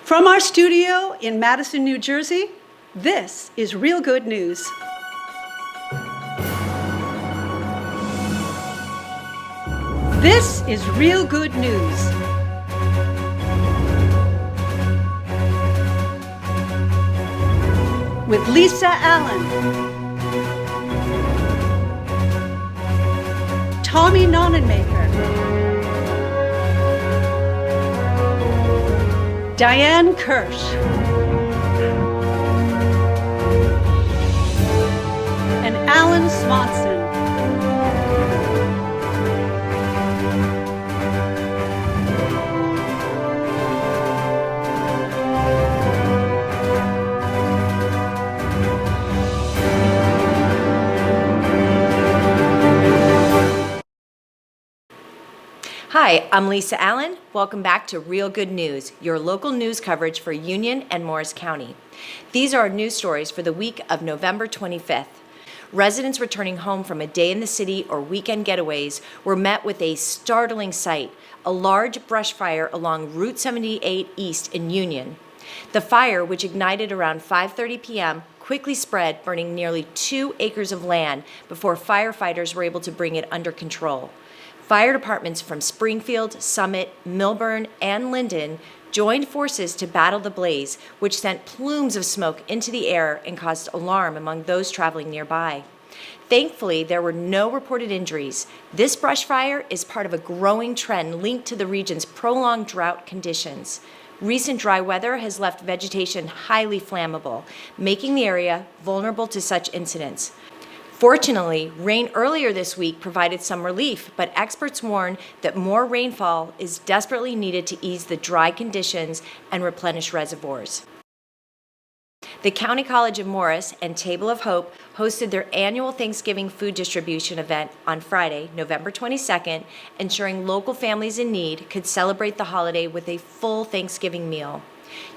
From our studio in Madison, New Jersey, this is Real Good News. This is Real Good News. With Lisa Allen, Tommy Nonnenmaker, Diane Kirsch, and Allen Swanson. Hi, I'm Lisa Allen. Welcome back to Real Good News, your local news coverage for Union and Morris County. These are our news stories for the week of November 25th. Residents returning home from a day in the city or weekend getaways were met with a startling sight, a large brush fire along Route 78 East in Union. The fire, which ignited around 5:30 p.m., quickly spread, burning nearly 2 acres of land before firefighters were able to bring it under control. Fire departments from Springfield, Summit, Milburn, and Linden joined forces to battle the blaze, which sent plumes of smoke into the air and caused alarm among those traveling nearby. Thankfully, there were no reported injuries. This brush fire is part of a growing trend linked to the region's prolonged drought conditions. Recent dry weather has left vegetation highly flammable, making the area vulnerable to such incidents. Fortunately, rain earlier this week provided some relief, but experts warn that more rainfall is desperately needed to ease the dry conditions and replenish reservoirs. The County College of Morris and Table of Hope hosted their annual Thanksgiving food distribution event on Friday, November 22nd, ensuring local families in need could celebrate the holiday with a full Thanksgiving meal.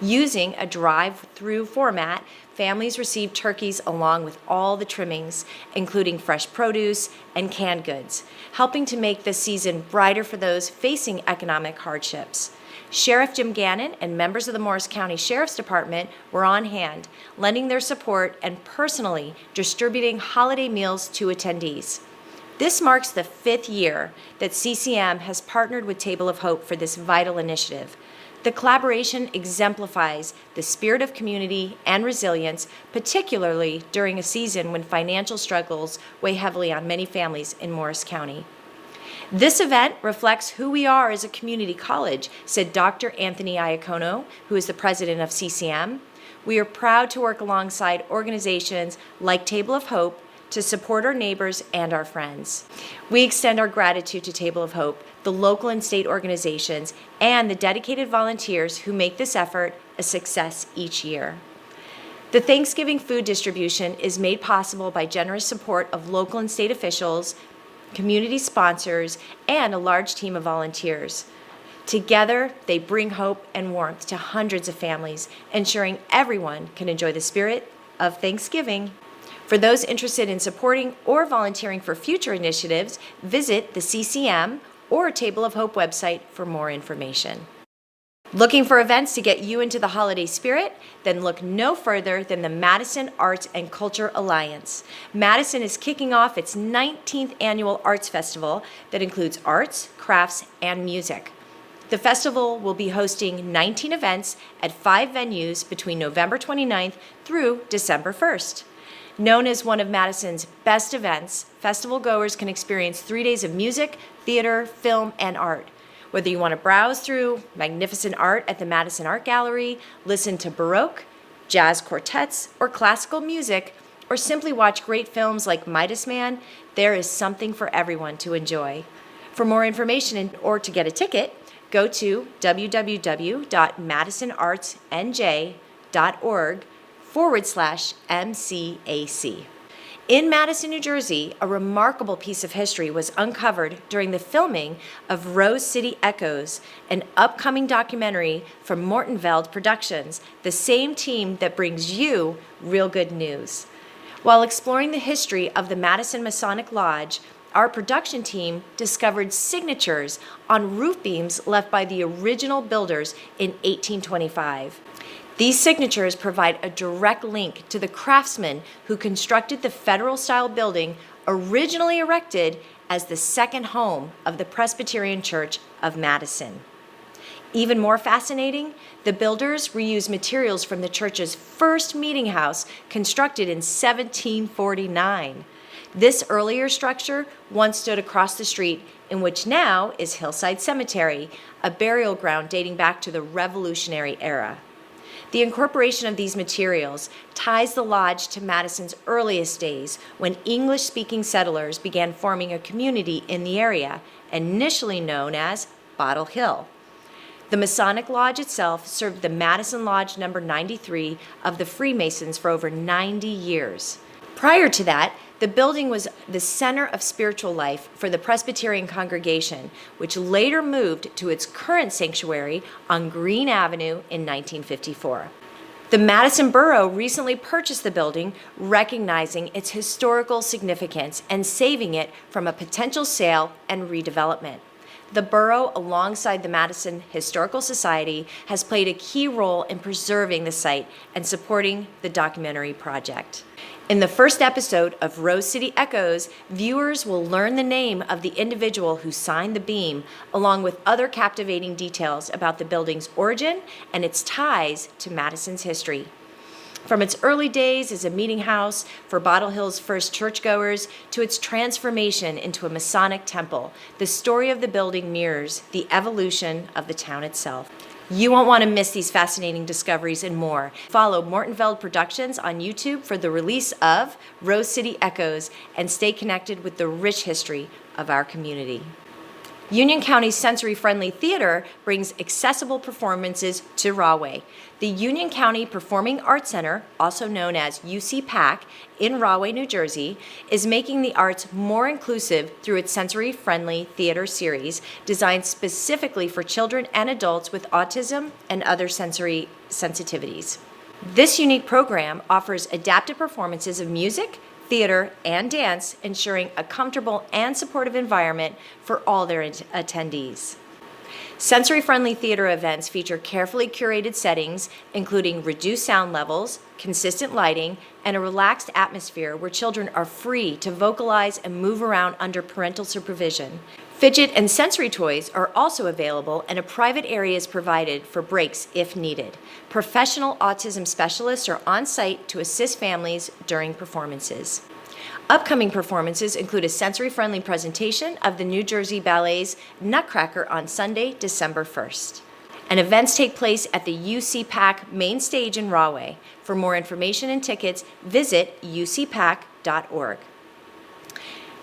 Using a drive-through format, families received turkeys along with all the trimmings, including fresh produce and canned goods, helping to make this season brighter for those facing economic hardships. Sheriff Jim Gannon and members of the Morris County Sheriff's Department were on hand, lending their support and personally distributing holiday meals to attendees. This marks the 5th year that CCM has partnered with Table of Hope for this vital initiative. The collaboration exemplifies the spirit of community and resilience, particularly during a season when financial struggles weigh heavily on many families in Morris County. This event reflects who we are as a community college, said Dr. Anthony Iacono, who is the president of CCM. We are proud to work alongside organizations like Table of Hope to support our neighbors and our friends. We extend our gratitude to Table of Hope, the local and state organizations, and the dedicated volunteers who make this effort a success each year. The Thanksgiving food distribution is made possible by generous support of local and state officials, community sponsors, and a large team of volunteers. Together, they bring hope and warmth to hundreds of families, ensuring everyone can enjoy the spirit of Thanksgiving. For those interested in supporting or volunteering for future initiatives, visit the CCM or Table of Hope website for more information. Looking for events to get you into the holiday spirit? Then look no further than the Madison Arts and Culture Alliance. Madison is kicking off its 19th annual arts festival that includes arts, crafts, and music. The festival will be hosting 19 events at 5 venues between November 29th through December 1st. Known as one of Madison's best events, festival goers can experience 3 days of music, theater, film, and art. Whether you want to browse through magnificent art at the Madison Art Gallery, listen to Baroque, jazz quartets, or classical music, or simply watch great films like Midas Man, there is something for everyone to enjoy. For more information or to get a ticket, go to www.madisonartsnj.org/MCAC. In Madison, New Jersey, a remarkable piece of history was uncovered during the filming of Rose City Echoes, an upcoming documentary from Mortenfeld Productions, the same team that brings you Real Good News. While exploring the history of the Madison Masonic Lodge, our production team discovered signatures on roof beams left by the original builders in 1825. These signatures provide a direct link to the craftsmen who constructed the federal-style building originally erected as the second home of the Presbyterian Church of Madison. Even more fascinating, the builders reused materials from the church's first meeting house constructed in 1749. This earlier structure once stood across the street in which now is Hillside Cemetery, a burial ground dating back to the Revolutionary era. The incorporation of these materials ties the lodge to Madison's earliest days when English-speaking settlers began forming a community in the area, initially known as Bottle Hill. The Masonic Lodge itself served the Madison Lodge number 93 of the Freemasons for over 90 years. Prior to that, the building was the center of spiritual life for the Presbyterian congregation, which later moved to its current sanctuary on Green Avenue in 1954. The Madison Borough recently purchased the building, recognizing its historical significance and saving it from a potential sale and redevelopment. The borough, alongside the Madison Historical Society, has played a key role in preserving the site and supporting the documentary project. In the first episode of Rose City Echoes, viewers will learn the name of the individual who signed the beam, along with other captivating details about the building's origin and its ties to Madison's history. From its early days as a meeting house for Bottle Hill's first churchgoers to its transformation into a Masonic temple, the story of the building mirrors the evolution of the town itself. You won't want to miss these fascinating discoveries and more. Follow Mortenfeld Productions on YouTube for the release of Rose City Echoes and stay connected with the rich history of our community. Union County's sensory-friendly theater brings accessible performances to Rahway. The Union County Performing Arts Center, also known as UC-PAC, in Rahway, New Jersey, is making the arts more inclusive through its sensory-friendly theater series designed specifically for children and adults with autism and other sensory sensitivities. This unique program offers adapted performances of music, theater, and dance, ensuring a comfortable and supportive environment for all their attendees. Sensory-friendly theater events feature carefully curated settings, including reduced sound levels, consistent lighting, and a relaxed atmosphere where children are free to vocalize and move around under parental supervision. Fidget and sensory toys are also available, and a private area is provided for breaks if needed. Professional autism specialists are on site to assist families during performances. Upcoming performances include a sensory-friendly presentation of the New Jersey Ballet's Nutcracker on Sunday, December 1st. And events take place at the UC-PAC main stage in Rahway. For more information and tickets, visit ucpac.org.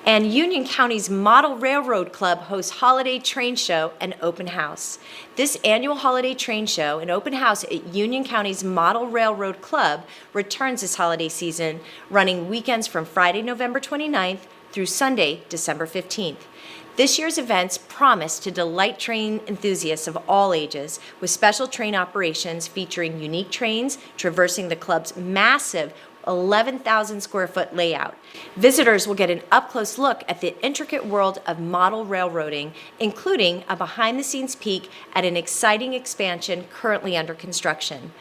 And Union County's Model Railroad Club hosts Holiday Train Show and Open House. This annual Holiday Train Show and Open House at Union County's Model Railroad Club returns this holiday season, running weekends from Friday, November 29th through Sunday, December 15th. This year's events promise to delight train enthusiasts of all ages, with special train operations featuring unique trains traversing the club's massive 11,000 square foot layout. Visitors will get an up-close look at the intricate world of model railroading, including a behind-the-scenes peek at an exciting expansion currently under construction.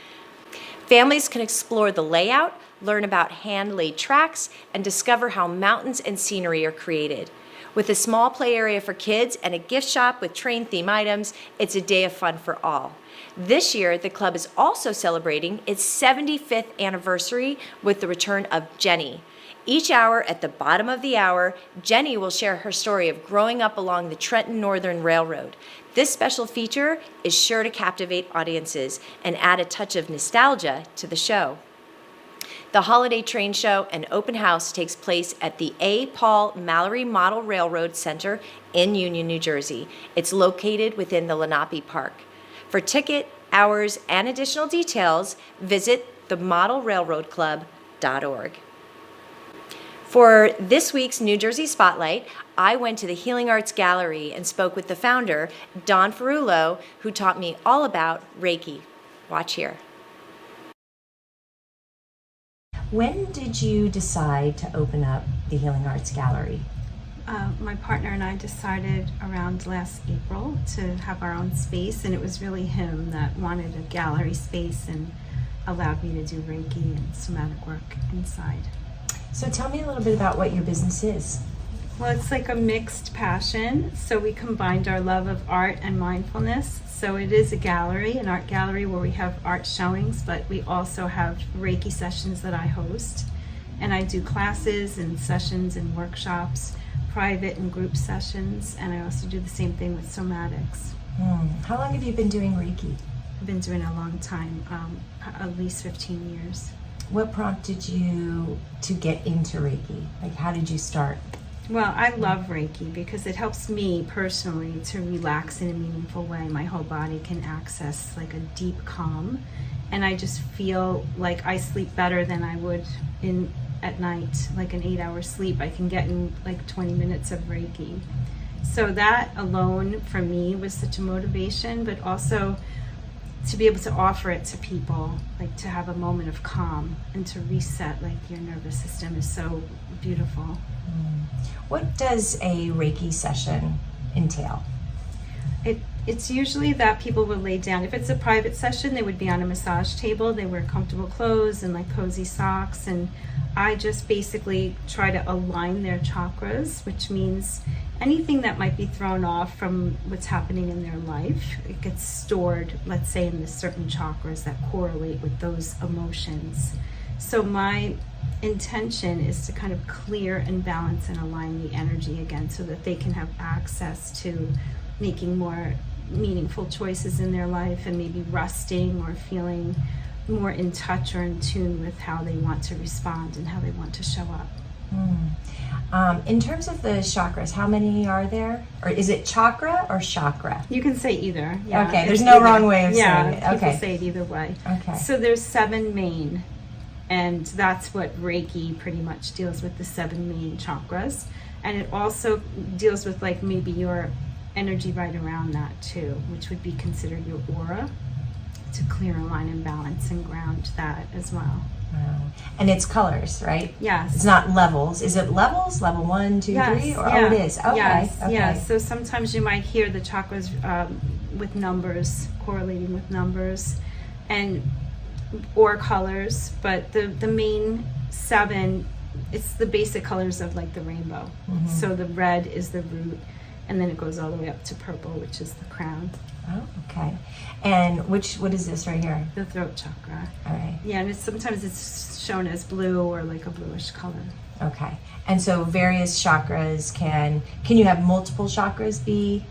Families can explore the layout, learn about hand-laid tracks, and discover how mountains and scenery are created. With a small play area for kids and a gift shop with train theme items, it's a day of fun for all. This year, the club is also celebrating its 75th anniversary with the return of Jenny. Each hour at the bottom of the hour, Jenny will share her story of growing up along the Trenton Northern Railroad. This special feature is sure to captivate audiences and add a touch of nostalgia to the show. The Holiday Train Show and Open House takes place at the A. Paul Mallory Model Railroad Center in Union, New Jersey. It's located within the Lenape Park. For ticket, hours, and additional details, visit themodelrailroadclub.org. For this week's New Jersey Spotlight, I went to the Healing Arts Gallery and spoke with the founder, Don Ferrulo, who taught me all about Reiki. Watch here. When did you decide to open up the Healing Arts Gallery? My partner and I decided around last April to have our own space, and it was really him that wanted a gallery space and allowed me to do Reiki and somatic work inside. So tell me a little bit about what your business is. Well, it's like a mixed passion. So we combined our love of art and mindfulness. So it is a gallery, an art gallery where we have art showings, but we also have Reiki sessions that I host. And I do classes and sessions and workshops, private and group sessions, and I also do the same thing with somatics. How long have you been doing Reiki? I've been doing it a long time, at least 15 years. What prompted you to get into Reiki? Like, how did you start? Well, I love Reiki because it helps me personally to relax in a meaningful way. My whole body can access like a deep calm, and I just feel like I sleep better than I would at night, like an 8-hour sleep. I can get in like 20 minutes of Reiki. So that alone for me was such a motivation, but also to be able to offer it to people, like to have a moment of calm and to reset like your nervous system is so beautiful. What does a Reiki session entail? It's usually that people will lay down. If it's a private session, they would be on a massage table. They wear comfortable clothes and like cozy socks. And I just basically try to align their chakras, which means anything that might be thrown off from what's happening in their life, it gets stored, let's say, in the certain chakras that correlate with those emotions. So my intention is to kind of clear and balance and align the energy again so that they can have access to making more meaningful choices in their life and maybe resting or feeling more in touch or in tune with how they want to respond and how they want to show up. In terms of the chakras, how many are there? Or is it chakra or chakra? You can say either. Yeah, okay, there's no wrong way of saying it. Yeah, Okay. people say it either way. Okay. So there's 7 main, and that's what Reiki pretty much deals with, the 7 main chakras. And it also deals with like maybe your energy right around that too, which would be considered your aura, to clear, align, and balance and ground that as well. Wow. And it's colors, right? Yes. It's not levels. Is it levels? Level 1, 2, 3? Or, yeah. Oh, it is. Okay. Yes, Okay. yes. So sometimes you might hear the chakras with numbers, correlating with numbers, and or colors, but the main 7, it's the basic colors of like the rainbow. Mm-hmm. So the red is the root, and then it goes all the way up to purple, which is the crown. Oh, okay. And what is this right here? The throat chakra. All right. Yeah, and sometimes it's shown as blue or like a bluish color. Okay. And so various chakras can you have multiple chakras be,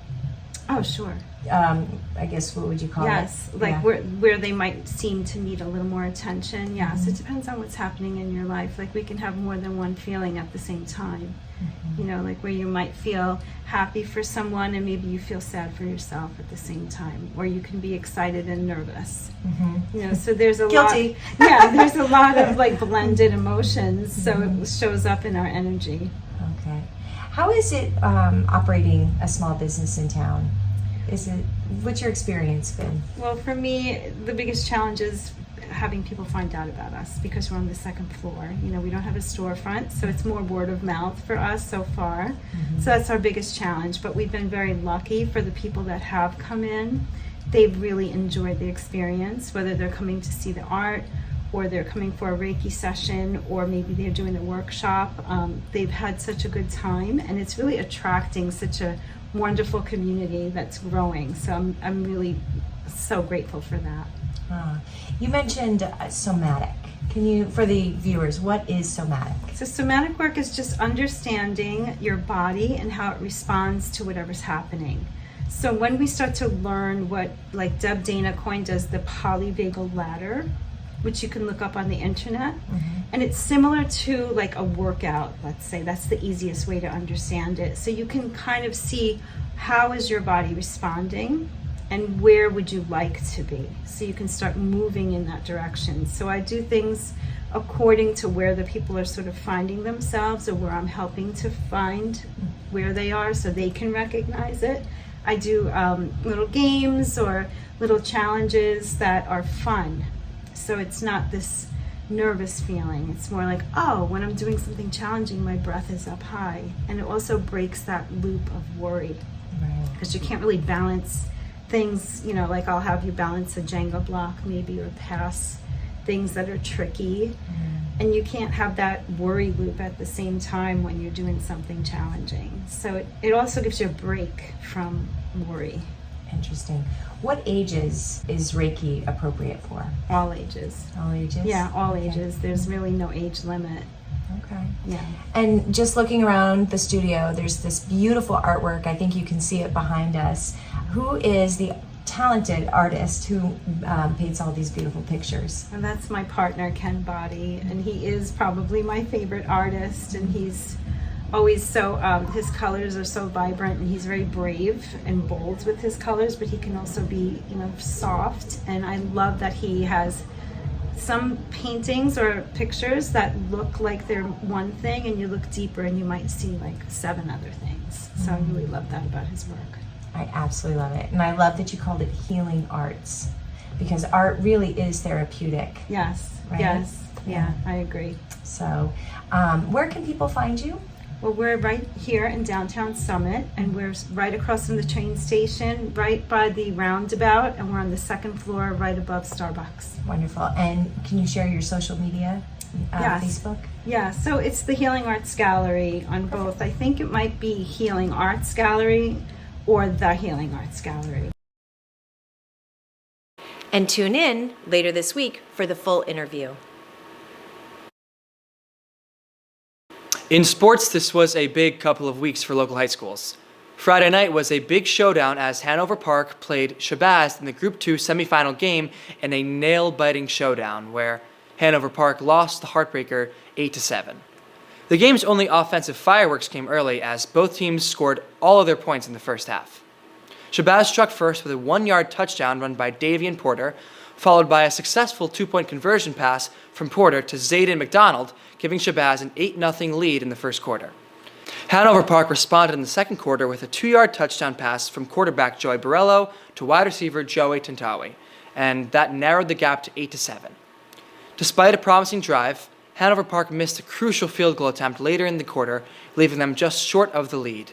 Oh, sure. I guess, what would you call Yes, it? like Yeah. where they might seem to need a little more attention. Yes, Mm-hmm. it depends on what's happening in your life. Like we can have more than one feeling at the same time. Mm-hmm. You know, like where you might feel happy for someone and maybe you feel sad for yourself at the same time, or you can be excited and nervous. Mm-hmm. You know, so there's a Guilty. lot. Yeah, there's a lot of like blended emotions, so it shows up in our energy. Okay. How is it operating a small business in town? What's your experience been? Well, for me, the biggest challenge is having people find out about us because we're on the 2nd floor. You know, we don't have a storefront, so it's more word of mouth for us so far. Mm-hmm. So that's our biggest challenge, but we've been very lucky for the people that have come in. They've really enjoyed the experience, whether they're coming to see the art or they're coming for a Reiki session or maybe they're doing a workshop. They've had such a good time, and it's really attracting such a wonderful community that's growing. So I'm really so grateful for that. You mentioned somatic. Can you, for the viewers, what is somatic? So somatic work is just understanding your body and how it responds to whatever's happening. So when we start to learn what, like Deb Dana coined as the polyvagal ladder, which you can look up on the internet, and it's similar to like a workout, let's say. That's the easiest way to understand it. So you can kind of see how is your body responding and where would you like to be, so you can start moving in that direction. So I do things according to where the people are sort of finding themselves, or where I'm helping to find where they are so they can recognize it. I do little games or little challenges that are fun. So it's not this nervous feeling. It's more like, oh, when I'm doing something challenging, my breath is up high. And it also breaks that loop of worry. Because you can't really balance things, like I'll have you balance a Jenga block maybe, or pass things that are tricky. And you can't have that worry loop at the same time when you're doing something challenging. So it also gives you a break from worry. Interesting. What ages is Reiki appropriate for? All ages. All ages? Yeah, all ages. There's really no age limit. Okay. Yeah. And just looking around the studio, there's this beautiful artwork. I think you can see it behind us. Who is the talented artist who paints all these beautiful pictures? And that's my partner, Ken Body, and he is probably my favorite artist, and he's always so, his colors are so vibrant, and he's very brave and bold with his colors, but he can also be, soft. And I love that he has some paintings or pictures that look like they're one thing, and you look deeper and you might see like 7 other things. So I really love that about his work. I absolutely love it. And I love that you called it healing arts, because art really is therapeutic. Yes, right? yes, yeah, I agree. So where can people find you? Well, we're right here in downtown Summit, and we're right across from the train station, right by the roundabout, and we're on the 2nd floor right above Starbucks. Wonderful. And can you share your social media? Yes. Facebook? Yeah, so it's the Healing Arts Gallery on both. I think it might be Healing Arts Gallery or the Healing Arts Gallery. And tune in later this week for the full interview. In sports, this was a big couple of weeks for local high schools. Friday night was a big showdown as Hanover Park played Shabazz in the Group 2 semifinal game in a nail-biting showdown where Hanover Park lost the heartbreaker 8-7. The game's only offensive fireworks came early as both teams scored all of their points in the first half. Shabazz struck first with a 1-yard touchdown run by Davian Porter, followed by a successful 2-point conversion pass from Porter to Zayden McDonald, giving Shabazz an 8-0 lead in the first quarter. Hanover Park responded in the second quarter with a 2-yard touchdown pass from quarterback Joey Borello to wide receiver Joey Tantawi, and that narrowed the gap to 8-7. Despite a promising drive, Hanover Park missed a crucial field goal attempt later in the quarter, leaving them just short of the lead.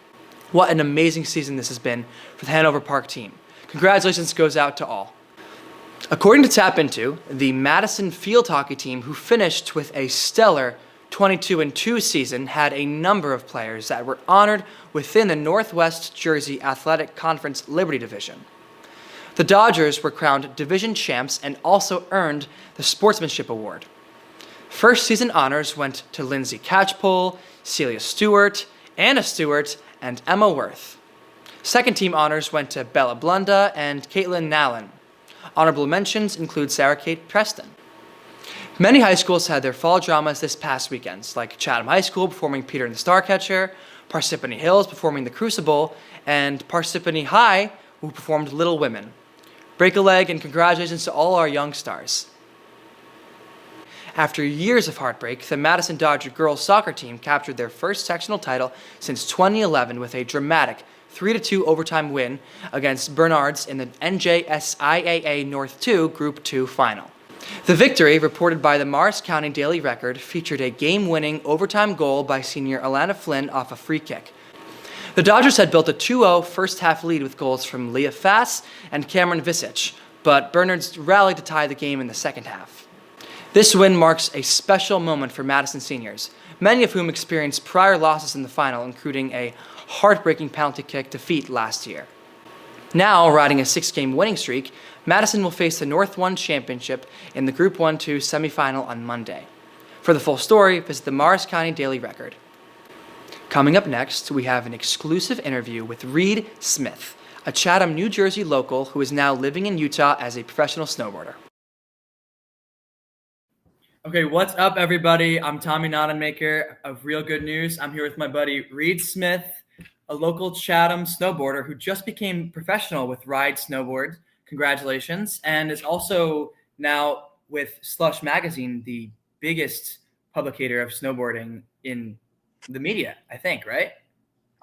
What an amazing season this has been for the Hanover Park team. Congratulations goes out to all. According to Tap Into, the Madison field hockey team, who finished with a stellar 22-2 season, had a number of players that were honored within the Northwest Jersey Athletic Conference Liberty Division. The Dodgers were crowned division champs and also earned the Sportsmanship Award. First season honors went to Lindsay Catchpole, Celia Stewart, Anna Stewart, and Emma Worth. Second team honors went to Bella Blunda and Caitlin Nallen. Honorable mentions include Sarah Kate Preston. Many high schools had their fall dramas this past weekend, like Chatham High School performing Peter and the Starcatcher, Parsippany Hills performing The Crucible, and Parsippany High, who performed Little Women. Break a leg and congratulations to all our young stars. After years of heartbreak, the Madison Dodger girls soccer team captured their first sectional title since 2011 with a dramatic 3-2 overtime win against Bernards in the NJSIAA North 2 Group 2 final. The victory, reported by the Morris County Daily Record, featured a game-winning overtime goal by senior Alana Flynn off a free kick. The Dodgers had built a 2-0 first-half lead with goals from Leah Fass and Cameron Visich, but Bernards rallied to tie the game in the second half. This win marks a special moment for Madison seniors, many of whom experienced prior losses in the final, including a heartbreaking penalty kick defeat last year. Now, riding a 6-game winning streak, Madison will face the North 1 Championship in the Group 1-2 semifinal on Monday. For the full story, visit the Morris County Daily Record. Coming up next, we have an exclusive interview with Reid Smith, a Chatham, New Jersey local who is now living in Utah as a professional snowboarder. Okay, what's up, everybody? I'm Tommy Nottenmaker of Real Good News. I'm here with my buddy Reid Smith, a local Chatham snowboarder who just became professional with Ride Snowboard. Congratulations. And is also now with Slush Magazine, the biggest publicator of snowboarding in the media, I think, right?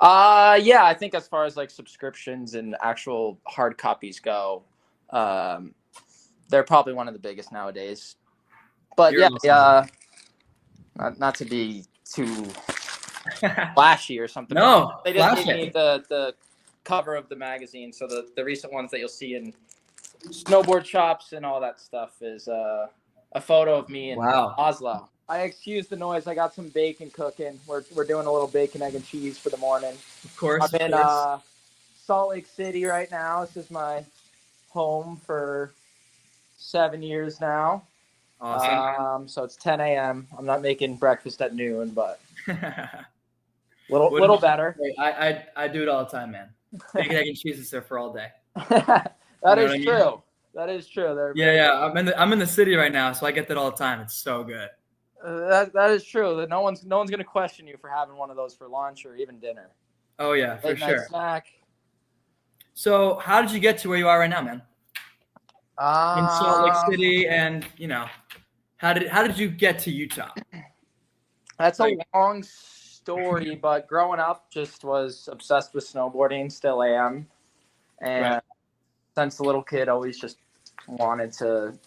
Yeah, I think as far as like subscriptions and actual hard copies go, they're probably one of the biggest nowadays. But You're yeah, awesome. not to be too flashy or something. But No, they just flash gave me it. the cover of the magazine. So the recent ones that you'll see in snowboard shops and all that stuff is a photo of me in Wow. Oslo. I excuse the noise. I got some bacon cooking. We're doing a little bacon, egg, and cheese for the morning. Of course, I'm of in course. Salt Lake City right now. This is my home for 7 years now. Awesome. So it's 10 a.m. I'm not making breakfast at noon, but Wouldn't little better. I do it all the time, man. Bacon, egg, and cheese is there for all day. You That know what is I mean? true. That is true. They're Yeah, very. yeah. I'm in the city right now, so I get that all the time. It's so good. That is true. That no one's gonna question you for having one of those for lunch or even dinner. Oh yeah, for Late night sure. snack. So how did you get to where you are right now, man? In Salt Lake Um, City, and how did you get to Utah? that's a Like, long story, but growing up, just was obsessed with snowboarding. Still am, and right. since a little kid, always just wanted to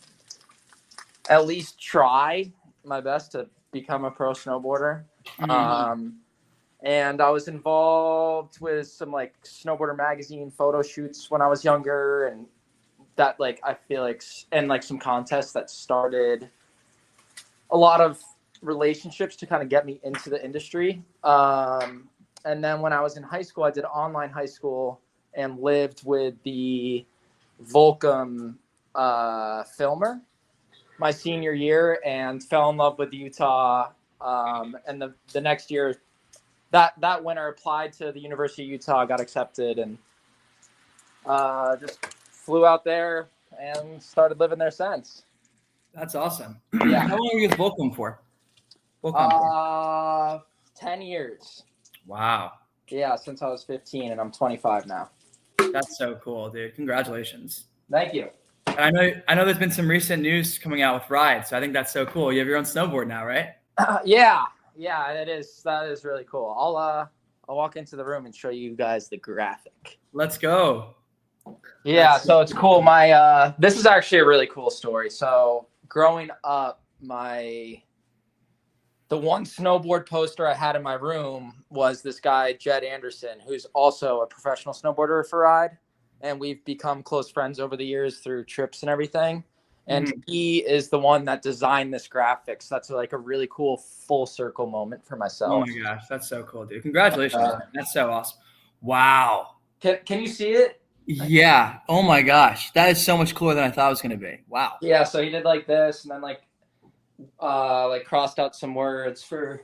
at least try my best to become a pro snowboarder. Mhm. And I was involved with some like snowboarder magazine photo shoots when I was younger, and that like I feel like and like some contests that started a lot of relationships to kind of get me into the industry. And then when I was in high school, I did online high school and lived with the Volcom filmer my senior year and fell in love with Utah. And the next year, that winter, applied to the University of Utah, got accepted, and just flew out there and started living there since. That's awesome. Yeah. How long were you with Volcom for? Volcom for? 10 years. Wow. Yeah, since I was 15, and I'm 25 now. That's so cool, dude. Congratulations. Thank you. And I know there's been some recent news coming out with Ride, so I think that's so cool. You have your own snowboard now, right? Yeah, it is. That is really cool. I'll walk into the room and show you guys the graphic. Let's go. Yeah, so it's cool. My this is actually a really cool story. So growing up, the one snowboard poster I had in my room was this guy, Jed Anderson, who's also a professional snowboarder for Ride. And we've become close friends over the years through trips and everything. And he is the one that designed this graphics. That's like a really cool full circle moment for Oh myself. my gosh, that's so cool, dude. Congratulations. Man. That's so awesome. Wow. Can you see it? Yeah. Oh my gosh. That is so much cooler than I thought it was going to be. Wow. Yeah, so he did like this and then like crossed out some words for.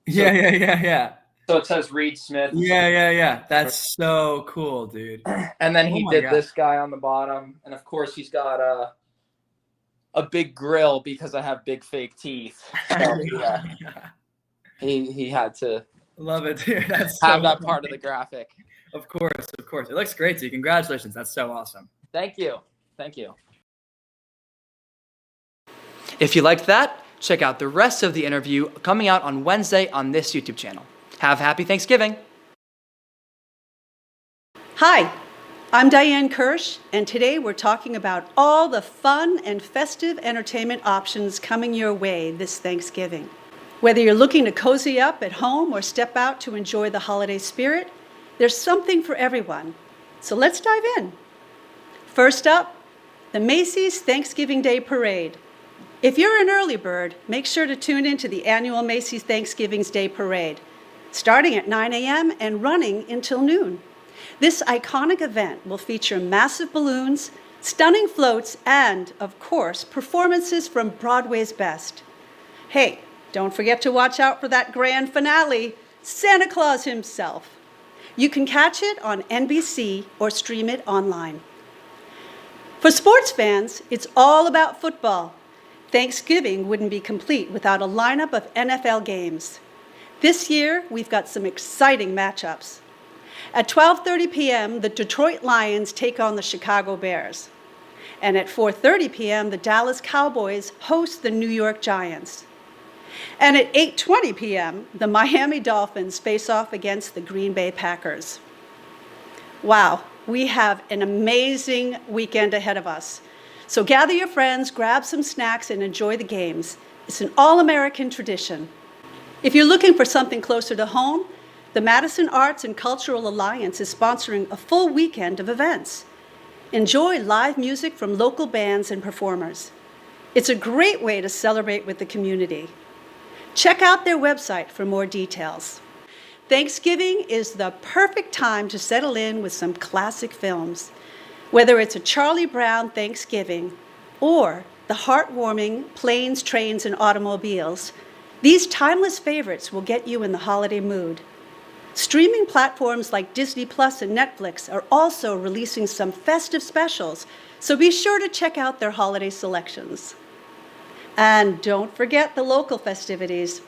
Yeah. So it says Reid Smith. Yeah. That's so cool, dude. And then he my did gosh. this guy on the bottom, and of course he's got a big grill because I have big fake teeth. So, yeah, he had to Love it, dude. That's have so that cool. part of the graphic. Of course. It looks great, dude. Congratulations. That's so awesome. Thank you. If you liked that, check out the rest of the interview coming out on Wednesday on this YouTube channel. Have a happy Thanksgiving. Hi, I'm Diane Kirsch, and today we're talking about all the fun and festive entertainment options coming your way this Thanksgiving. Whether you're looking to cozy up at home or step out to enjoy the holiday spirit, there's something for everyone. So let's dive in. First up, the Macy's Thanksgiving Day Parade. If you're an early bird, make sure to tune into the annual Macy's Thanksgiving Day Parade, starting at 9 a.m. and running until noon. This iconic event will feature massive balloons, stunning floats, and, of course, performances from Broadway's best. Hey, don't forget to watch out for that grand finale, Santa Claus himself. You can catch it on NBC or stream it online. For sports fans, it's all about football. Thanksgiving wouldn't be complete without a lineup of NFL games. This year, we've got some exciting matchups. At 12:30 p.m., the Detroit Lions take on the Chicago Bears. And at 4:30 p.m., the Dallas Cowboys host the New York Giants. And at 8:20 p.m., the Miami Dolphins face off against the Green Bay Packers. Wow, we have an amazing weekend ahead of us. So gather your friends, grab some snacks, and enjoy the games. It's an all-American tradition. If you're looking for something closer to home, the Madison Arts and Cultural Alliance is sponsoring a full weekend of events. Enjoy live music from local bands and performers. It's a great way to celebrate with the community. Check out their website for more details. Thanksgiving is the perfect time to settle in with some classic films. Whether it's a Charlie Brown Thanksgiving or the heartwarming Planes, Trains, and Automobiles, these timeless favorites will get you in the holiday mood. Streaming platforms like Disney Plus and Netflix are also releasing some festive specials, so be sure to check out their holiday selections. And don't forget the local festivities.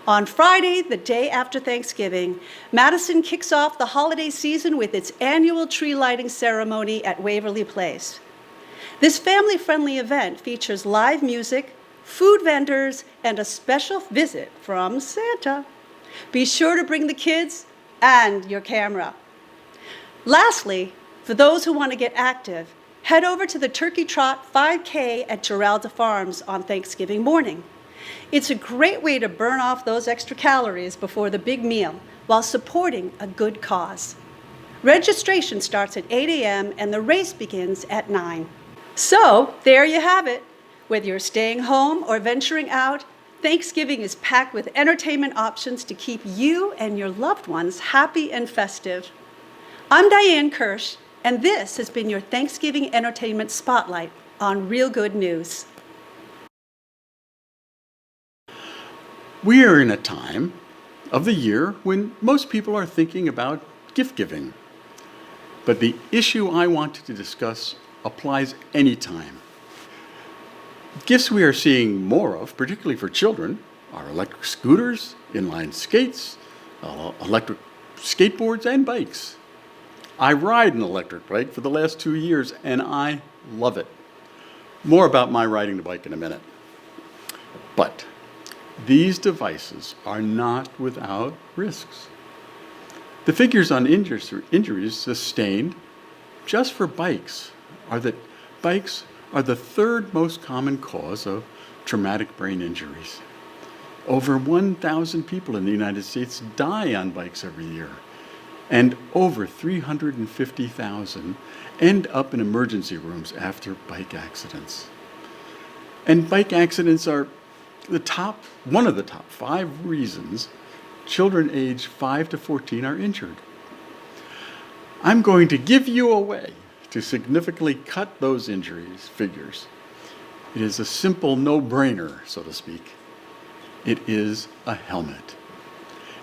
On Friday, the day after Thanksgiving, Madison kicks off the holiday season with its annual tree lighting ceremony at Waverly Place. This family-friendly event features live music, food vendors, and a special visit from Santa. Be sure to bring the kids and your camera. Lastly, for those who want to get active, head over to the Turkey Trot 5K at Geralda Farms on Thanksgiving morning. It's a great way to burn off those extra calories before the big meal while supporting a good cause. Registration starts at 8 a.m. and the race begins at 9. So, there you have it. Whether you're staying home or venturing out, Thanksgiving is packed with entertainment options to keep you and your loved ones happy and festive. I'm Diane Kirsch, and this has been your Thanksgiving Entertainment Spotlight on Real Good News. We are in a time of the year when most people are thinking about gift giving. But the issue I wanted to discuss applies anytime. Gifts we are seeing more of, particularly for children, are electric scooters, inline skates, electric skateboards, and bikes. I ride an electric bike for the last 2 years, and I love it. More about my riding the bike in a minute. But these devices are not without risks. The figures on injuries sustained just for bikes are that bikes are the third most common cause of traumatic brain injuries. Over 1,000 people in the United States die on bikes every year, and over 350,000 end up in emergency rooms after bike accidents. And bike accidents are one of the top 5 reasons children aged 5 to 14 are injured. I'm going to give you a way to significantly cut those injuries figures. It is a simple no-brainer, so to speak. It is a helmet.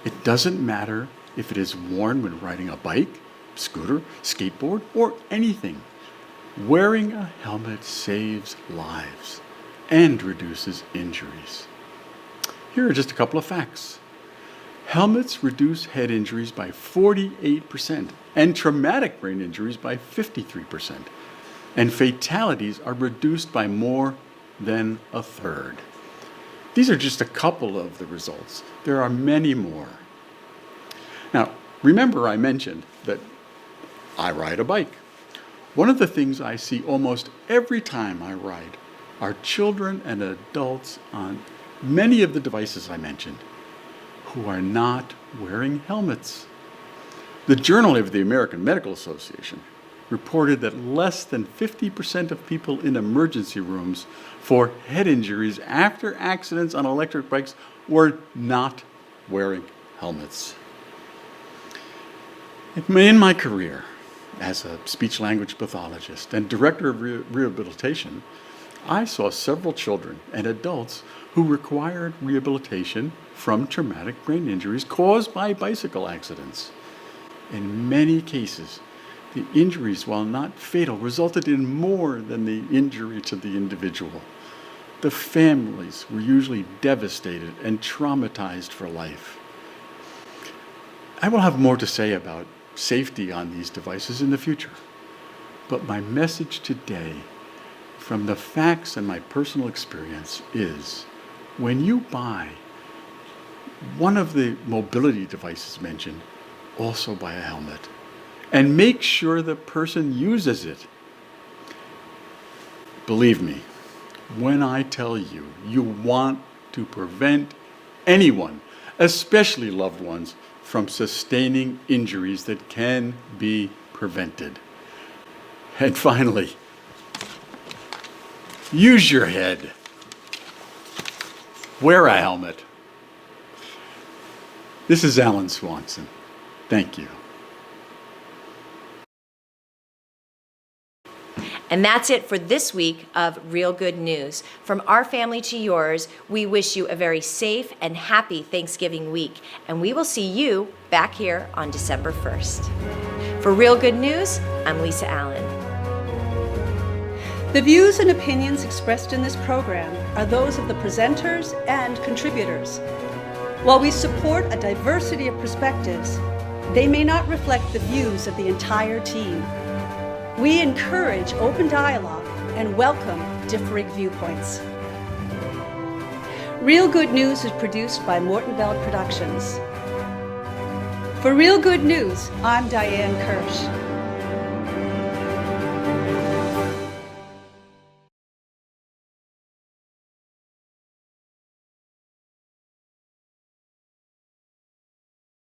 It doesn't matter if it is worn when riding a bike, scooter, skateboard, or anything. Wearing a helmet saves lives and reduces injuries. Here are just a couple of facts. Helmets reduce head injuries by 48% and traumatic brain injuries by 53%. And fatalities are reduced by more than a third. These are just a couple of the results. There are many more. Now, remember I mentioned that I ride a bike. One of the things I see almost every time I ride are children and adults on many of the devices I mentioned who are not wearing helmets. The Journal of the American Medical Association reported that less than 50% of people in emergency rooms for head injuries after accidents on electric bikes were not wearing helmets. In my career as a speech-language pathologist and director of rehabilitation, I saw several children and adults who required rehabilitation from traumatic brain injuries caused by bicycle accidents. In many cases, the injuries, while not fatal, resulted in more than the injury to the individual. The families were usually devastated and traumatized for life. I will have more to say about safety on these devices in the future, but my message today, from the facts and my personal experience, is when you buy one of the mobility devices mentioned, also buy a helmet and make sure the person uses it. Believe me, when I tell you, you want to prevent anyone, especially loved ones, from sustaining injuries that can be prevented. And finally, use your head. Wear a helmet. This is Allen Swanson. Thank you. And that's it for this week of Real Good News. From our family to yours, we wish you a very safe and happy Thanksgiving week. And we will see you back here on December 1st. For Real Good News, I'm Lisa Allen. The views and opinions expressed in this program are those of the presenters and contributors. While we support a diversity of perspectives, they may not reflect the views of the entire team. We encourage open dialogue and welcome differing viewpoints. Real Good News is produced by Mortonveld Productions. For Real Good News, I'm Diane Kirsch.